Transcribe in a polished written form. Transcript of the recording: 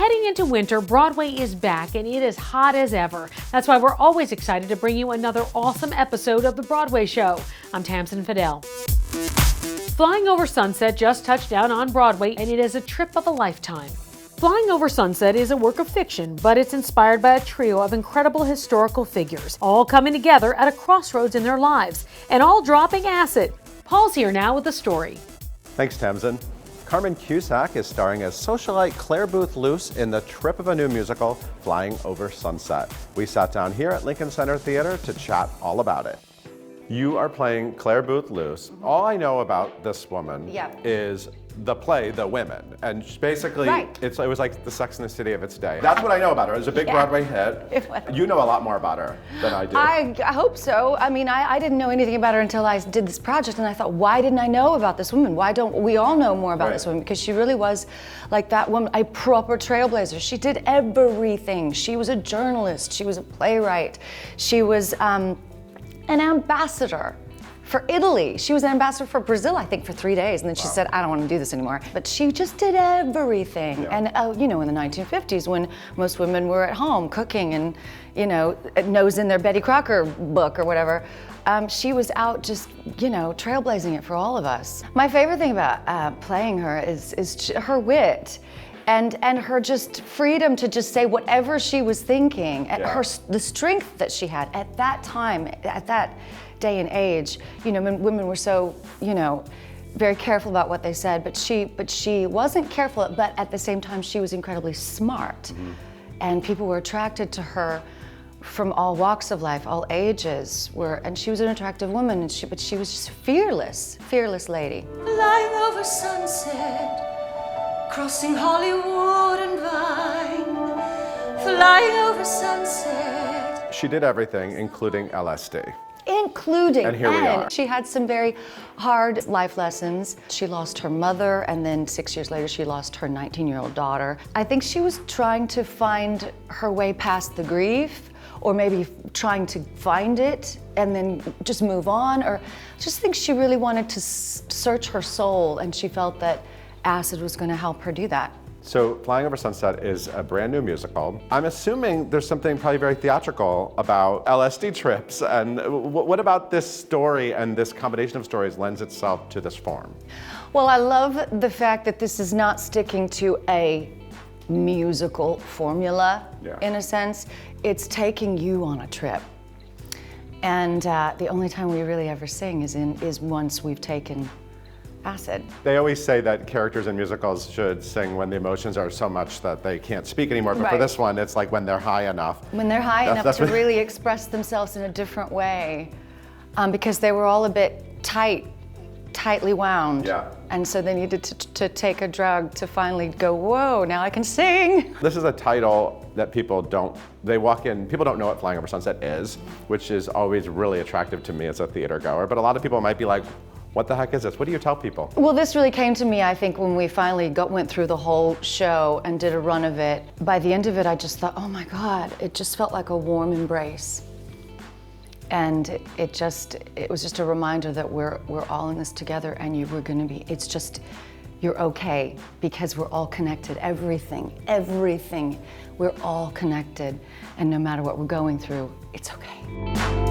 Heading into winter, Broadway is back and it is hot as ever. That's why we're always excited to bring you another awesome episode of The Broadway Show. I'm Tamsin Fidel. Flying Over Sunset just touched down on Broadway, and it is a trip of a lifetime. Flying Over Sunset is a work of fiction, but it's inspired by a trio of incredible historical figures, all coming together at a crossroads in their lives, and all dropping acid. Paul's here now with the story. Thanks, Tamsin. Carmen Cusack is starring as socialite Clare Boothe Luce in the trip of a new musical, Flying Over Sunset. We sat down here at Lincoln Center Theater to chat all about it. You are playing Clare Boothe Luce. All I know about this woman is the play, The Women. And basically, it was like the Sex and the City of its day. That's what I know about her. It was a big Broadway hit. You know a lot more about her than I do. I hope so. I mean, I didn't know anything about her until I did this project, and I thought, why didn't I know about this woman? Why don't we all know more about this woman? Because she really was like that woman, a proper trailblazer. She did everything. She was a journalist. She was a playwright. She was an ambassador for Italy. She was an ambassador for Brazil, I think, for 3 days. And then she said, I don't want to do this anymore. But she just did everything. And, you know, in the 1950s, when most women were at home cooking and, you know, nose in their Betty Crocker book or whatever, she was out just, you know, trailblazing it for all of us. My favorite thing about playing her is her wit. And her just freedom to just say whatever she was thinking, the strength that she had at that time, at that day and age. You know, women were so, you know, very careful about what they said, but she wasn't careful, but at the same time she was incredibly smart. And people were attracted to her from all walks of life, all ages, and she was an attractive woman, but she was just fearless lady. Flying over sunset, crossing Hollywood and Vine, flying over sunset. She did everything, including LSD. And here we are. She had some very hard life lessons. She lost her mother, and then 6 years later she lost her 19-year-old daughter. I think she was trying to find her way past the grief, or maybe trying to find it and then just move on, or I just think she really wanted to search her soul, and she felt that acid was going to help her do that. So Flying Over Sunset is a brand new musical. I'm assuming there's something probably very theatrical about LSD trips, and what about this story and this combination of stories lends itself to this form? Well, I love the fact that this is not sticking to a musical formula, in a sense. It's taking you on a trip. And the only time we really ever sing is once we've taken acid. They always say that characters in musicals should sing when the emotions are so much that they can't speak anymore, but for this one, it's like when they're high enough. When they're high enough to really express themselves in a different way, because they were all a bit tightly wound. And so they needed to take a drug to finally go, whoa, now I can sing. This is a title that people don't know what Flying Over Sunset is, which is always really attractive to me as a theater goer, but a lot of people might be like, what the heck is this? What do you tell people? Well, this really came to me, I think, when we finally went through the whole show and did a run of it. By the end of it, I just thought, oh my God, it just felt like a warm embrace. And it was just a reminder that we're all in this together, and you're okay, because we're all connected. Everything, we're all connected. And no matter what we're going through, it's okay.